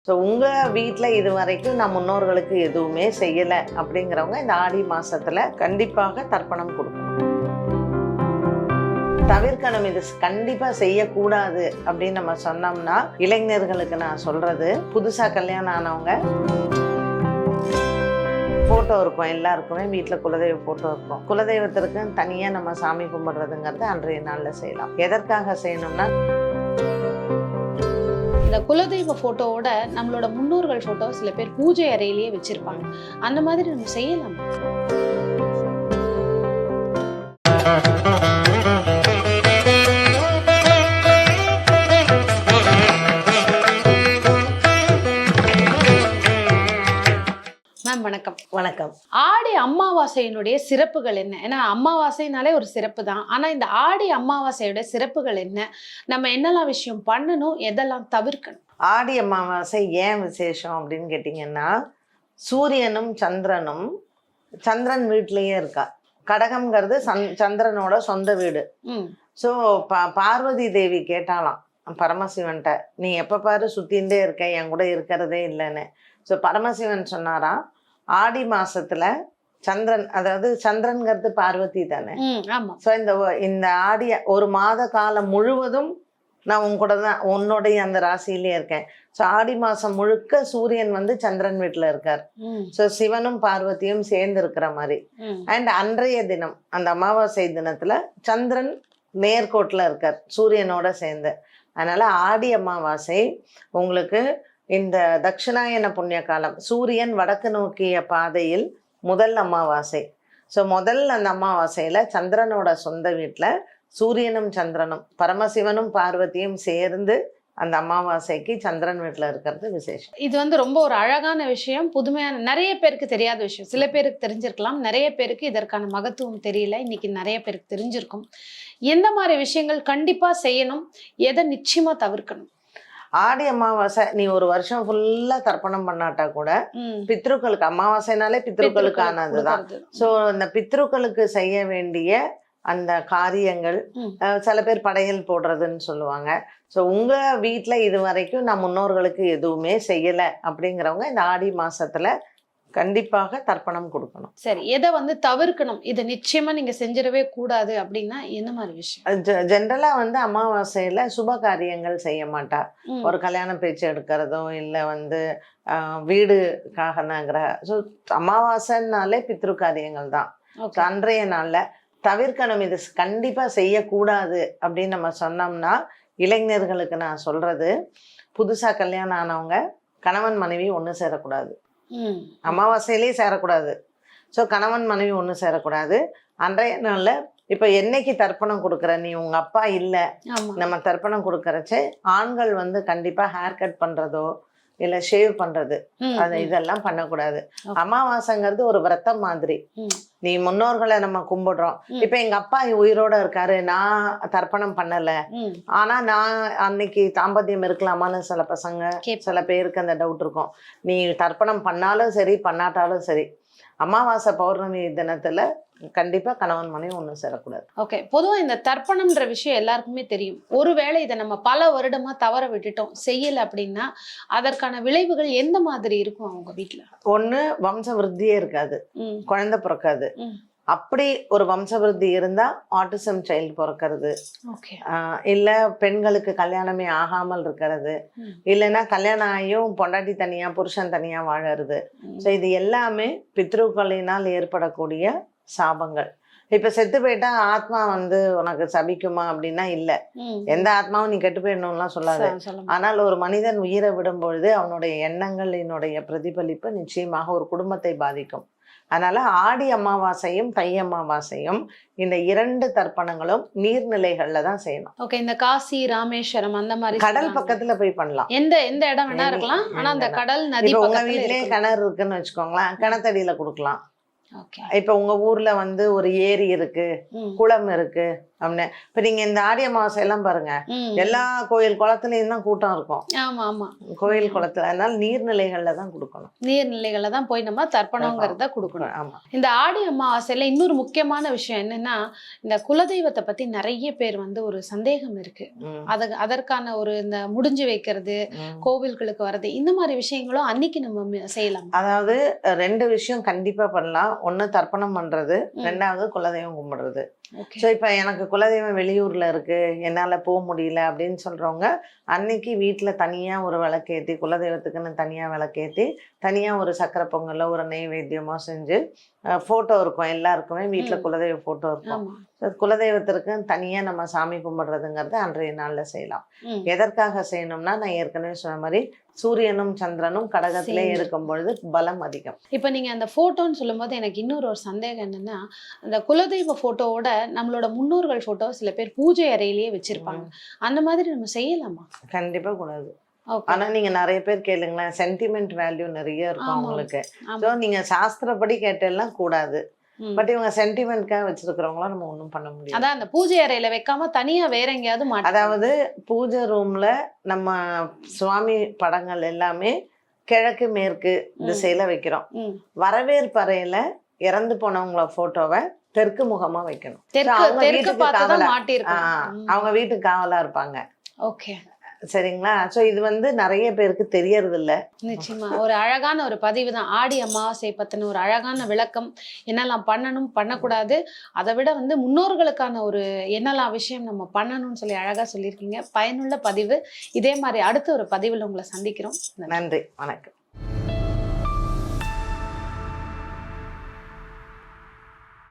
So உங்கள் வீட்டில் இது வரைக்கும் நான் முன்னோர்களுக்கு எதுவுமே செய்யலை அப்படிங்கிறவங்க இந்த ஆடி மாதத்தில் கண்டிப்பாக தர்ப்பணம் கொடுக்கணும். தவிர்க்கணும், இது கண்டிப்பாக செய்யக்கூடாது அப்படின்னு நம்ம சொன்னோம்னா, இளைஞர்களுக்கு நான் சொல்கிறது, புதுசாக கல்யாணம் ஆனவங்க ஃபோட்டோ இருக்கும், எல்லாருக்குமே வீட்டில் குலதெய்வ ஃபோட்டோ இருக்கும். குலதெய்வத்திற்கு தனியாக நம்ம சாமி கும்பிட்றதுங்கிறது அன்றைய நாளில் செய்யலாம். எதற்காக செய்யணும்னா, இந்த குலதெய்வ ஃபோட்டோவோட நம்மளோட முன்னோர்கள் ஃபோட்டோ சில பேர் பூஜை அறையிலேயே வச்சிருப்பாங்க. அந்த மாதிரி நம்ம செய்யலாம். மேம் வணக்கம். வணக்கம். ஆடி அமாவாசையினுடைய சிறப்புகள் என்ன? ஏன்னா அமாவாசைனாலே ஒரு சிறப்பு தான். ஆனா இந்த ஆடி அமாவாசையோட சிறப்புகள் என்ன? நம்ம என்னெல்லாம் விஷயம் பண்ணணும், எதெல்லாம் தவிர்க்கணும்? ஆடி அமாவாசை ஏன் விசேஷம் அப்படின்னு கேட்டிங்கன்னா, சூரியனும் சந்திரனும், சந்திரன் வீட்டிலேயே இருக்கா. கடகம்ங்கிறது சந்திரனோட சொந்த வீடு. ஸோ பார்வதி தேவி கேட்டாலாம் பரமசிவன்கிட்ட, நீ எப்போ பாரு சுத்தின்ண்டே இருக்க, என் கூட இருக்கிறதே இல்லைன்னு. ஸோ பரமசிவன் சொன்னாராம், ஆடி மாசத்துல சந்திரன், அதாவது சந்திரன்கிறது பார்வதி தானே. ஸோ இந்த ஆடி ஒரு மாத காலம் முழுவதும் நான் உன் கூட தான், உன்னுடைய அந்த ராசியிலே இருக்கேன். ஸோ ஆடி மாதம் முழுக்க சூரியன் வந்து சந்திரன் வீட்டில் இருக்கார். ஸோ சிவனும் பார்வதியும் சேர்ந்து இருக்கிற மாதிரி. அண்ட் அன்றைய தினம், அந்த அமாவாசை தினத்தில் சந்திரன் நேர்கோட்டில் இருக்கார் சூரியனோட சேர்ந்து. அதனால் ஆடி அமாவாசை உங்களுக்கு இந்த தட்சிணாயன புண்ணிய காலம், சூரியன் வடக்கு நோக்கிய பாதையில் முதல் அமாவாசை. ஸோ அந்த அமாவாசையில் சந்திரனோட சொந்த வீட்டில் சூரியனும் சந்திரனும், பரமசிவனும் பார்வதியும் சேர்ந்து அந்த அமாவாசைக்கு சந்திரன் வீட்டில் இருக்கிறது விசேஷம். இது வந்து ரொம்ப ஒரு அழகான விஷயம், புதுமையான, நிறைய பேருக்கு தெரியாத விஷயம். சில பேருக்கு தெரிஞ்சிருக்கலாம், நிறைய பேருக்கு இதற்கான மகத்துவம் தெரியல. இன்னைக்கு நிறைய பேருக்கு தெரிஞ்சிருக்கும். எந்த மாதிரி விஷயங்கள் கண்டிப்பா செய்யணும், எதை நிச்சயமா தவிர்க்கணும்? ஆடி அமாவாசை நீ ஒரு வருஷம் ஃபுல்லா தர்ப்பணம் பண்ணாட்டா கூட பித்ருக்களுக்கு, அமாவாசைனாலே பித்ருக்களுக்கானதுதான். ஸோ அந்த பித்ருக்களுக்கு செய்ய வேண்டிய அந்த காரியங்கள், சில பேர் படையல் போடுறதுன்னு சொல்லுவாங்க. ஸோ உங்கள் வீட்டில் இது வரைக்கும் நான் முன்னோர்களுக்கு எதுவுமே செய்யலை அப்படிங்கிறவங்க இந்த ஆடி மாதத்தில் கண்டிப்பாக தர்ப்பணம் கொடுக்கணும். சரி, எதை வந்து தவிர்க்கணும், இதை நிச்சயமா நீங்க செஞ்சிடவே கூடாது அப்படின்னா என்ன மாதிரி விஷயம்? ஜென்ரலா வந்து அமாவாசையில சுப காரியங்கள் செய்ய மாட்டா. ஒரு கல்யாண பேச்சு எடுக்கிறதோ இல்லை வந்து வீடுக்காக ஸோ அமாவாசைனாலே பித்ரு காரியங்கள் தான். அன்றைய நாள்ல தவிர்க்கணும், இது கண்டிப்பா செய்யக்கூடாது அப்படின்னு நம்ம சொன்னோம்னா, இளைஞர்களுக்கு நான் சொல்றது, புதுசா கல்யாணம் ஆனவங்க கணவன் மனைவி ஒன்று சேரக்கூடாது, அமாவாசையிலேயே சேரக்கூடாது. ஸோ கணவன் மனைவி ஒன்று சேரக்கூடாது. அன்றைய நாளில் இப்போ என்னைக்கு தர்ப்பணம் கொடுக்குற, நீ உங்கள் அப்பா இல்லை, நம்ம தர்ப்பணம் கொடுக்கறச்சு ஆண்கள் வந்து கண்டிப்பாக ஹேர் கட் பண்ணுறதோ இல்லை ஷேவ் பண்ணுறது, அது இதெல்லாம் பண்ணக்கூடாது. அமாவாசைங்கிறது ஒரு விரதம் மாதிரி. நீ முன்னோர்களை நம்ம கும்பிடுறோம். இப்போ எங்கள் அப்பா உயிரோட இருக்காரு, நான் தர்ப்பணம் பண்ணலை, ஆனால் நான் அன்னைக்கு தாம்பத்தியம் இருக்கலாமான்னு சில பசங்க, சில பேருக்கு அந்த டவுட் இருக்கும். நீ தர்ப்பணம் பண்ணாலும் சரி பண்ணாட்டாலும் சரி, அமாவாசை பௌர்ணமி தினத்துல கண்டிப்பா கணவன் மனைவி ஒண்ணு சேரக்கூடாது. ஓகே, பொதுவா இந்த தர்ப்பணம்ன்ற விஷயம் எல்லாருக்குமே தெரியும். ஒருவேளை இதை நம்ம பல வருடமா தவற விட்டுட்டோம், செய்யல அப்படின்னா அதற்கான விளைவுகள் எந்த மாதிரி இருக்கும் அவங்க வீட்டுல? ஒண்ணு, வம்ச விருத்தியே இருக்காது, குழந்தை பிறக்காது. அப்படி ஒரு வம்சவிருத்தி இருந்தா ஆட்டிசம் சைல்டு பிறக்கிறது, இல்ல பெண்களுக்கு கல்யாணமே ஆகாமல் இருக்கிறது, இல்லைன்னா கல்யாணம் ஆகியும் பொண்டாட்டி தனியா புருஷன் தனியா வாழறது. ஸோ இது எல்லாமே பித்ருக்களினால் ஏற்படக்கூடிய சாபங்கள். இப்ப செத்து போயிட்டா ஆத்மா வந்து உனக்கு சபிக்குமா அப்படின்னா இல்ல, எந்த ஆத்மாவும் நீ கெட்டு போயிடணும்லாம் சொல்லாது. ஆனால் ஒரு மனிதன் உயிரை விடும் பொழுது அவனுடைய எண்ணங்களினுடைய பிரதிபலிப்பு நிச்சயமாக ஒரு குடும்பத்தை பாதிக்கும். அதனால ஆடி அமாவாசையும் தை அமாவாசையும் இந்த 2 தர்ப்பணங்களும் நீர்நிலைகள்ல தான் செய்யணும். ஓகே, இந்த காசி ராமேஸ்வரம் அந்த மாதிரி கடல் பக்கத்துல போய் பண்ணலாம். எந்த இடம் வேணா இருக்கலாம். ஆனா அந்த கடல் நதி பக்கத்துல, உங்க வீட்லயே கிணறு இருக்குன்னு வச்சுக்கோங்களேன், கிணத்தடியில கொடுக்கலாம். இப்ப உங்க ஊர்ல வந்து ஒரு ஏரி இருக்கு, குளம் இருக்கு அப்படின்னு. இப்ப நீங்க இந்த ஆடி அமாவாசை எல்லாம் பாருங்க, எல்லா கோயில் குளத்துலயும் தான் கூட்டம் இருக்கும். ஆமா ஆமா, கோயில் குளத்துல. அதனால நீர்நிலைகள்ல தான் கொடுக்கணும். நீர்நிலைகள்ல தான் போய் நம்ம தர்ப்பணங்கிறத கொடுக்கணும். ஆமா. இந்த ஆடி அமாவாசையில இன்னொரு முக்கியமான விஷயம் என்னன்னா, இந்த குலதெய்வத்தை பத்தி நிறைய பேர் வந்து ஒரு சந்தேகம் இருக்கு. அதற்கான ஒரு இந்த முடிஞ்சு வைக்கிறது, கோவில்களுக்கு வர்றது, இந்த மாதிரி விஷயங்களும் அன்னைக்கு நம்ம செய்யலாம். அதாவது 2 விஷயம் கண்டிப்பா பண்ணலாம். ஒண்ணு தர்ப்பணம் பண்றது, 2வது குலதெய்வம் கும்பிடுறது. ஸோ இப்போ எனக்கு குலதெய்வம் வெளியூர்ல இருக்கு, என்னால போக முடியல அப்படின்னு சொல்றவங்க அன்னைக்கு வீட்டுல தனியா ஒரு விளக்கேத்தி, குலதெய்வத்துக்குன்னு தனியா விளக்கேத்தி, தனியா ஒரு சக்கரை பொங்கலோ ஒரு நெய்வேத்தியமோ செஞ்சு, போட்டோ இருக்கும், எல்லாருக்குமே வீட்டுல குலதெய்வ போட்டோ இருக்கும். குலதெய்வத்திற்கு தனியா நம்ம சாமி கும்பிடுறதுங்கிறது அன்றைய நாள்ல செய்யலாம். எதற்காக செய்யணும்னா, நான் ஏற்கனவே சொன்ன மாதிரி சூரியனும் சந்திரனும் கடகத்திலே இருக்கும் பொழுது பலம் அதிகம். இப்ப நீங்க அந்த போட்டோன்னு சொல்லும் போது எனக்கு இன்னொரு ஒரு சந்தேகம் என்னன்னா, அந்த குலதெய்வ போட்டோவோட நம்மளோட முன்னோர்கள் போட்டோ சில பேர் பூஜை அறையிலேயே வச்சிருப்பாங்க. அந்த மாதிரி நம்ம செய்யலாமா? கண்டிப்பா கூடாது. ஆனா நீங்க நிறைய பேர் கேளுங்களேன், சென்டிமெண்ட் வேல்யூ நிறைய இருக்கும் அவங்களுக்கு. ஸோ நீங்க சாஸ்திரப்படி கேட்டெல்லாம் கூடாது. பட் இவங்க சென்டிமெண்ட்காக வச்சிருக்கிறவங்களாம் நம்ம ஒன்றும் பண்ண முடியாது. அதான் அந்த பூஜை அறையில வைக்காம தனியா வேற எங்கேயாவது அதாவது பூஜை ரூம்ல நம்ம சுவாமி படங்கள் எல்லாமே கிழக்கு மேற்கு திசையில வைக்கிறோம். வரவேற்பு அறையில இறந்து போனவங்கள போட்டோவை தெற்கு முகமா வைக்கணும். அவங்க வீட்டுக்கு காவலா இருப்பாங்க. ஓகே, சரிங்களா? ஸோ இது வந்து நிறைய பேருக்கு தெரியறது இல்ல. நிச்சயமா ஒரு அழகான ஒரு பதிவு தான். ஆடி அமாவாசை பத்தின ஒரு அழகான விளக்கம், என்னெல்லாம் பண்ணணும் பண்ணக்கூடாது, அதை விட வந்து முன்னோர்களுக்கான ஒரு என்னெல்லாம் விஷயம் நம்ம பண்ணணும்னு சொல்லி அழகா சொல்லியிருக்கீங்க. பயனுள்ள பதிவு. இதே மாதிரி அடுத்த ஒரு பதிவில் உங்களை சந்திக்கிறோம். நன்றி, வணக்கம்.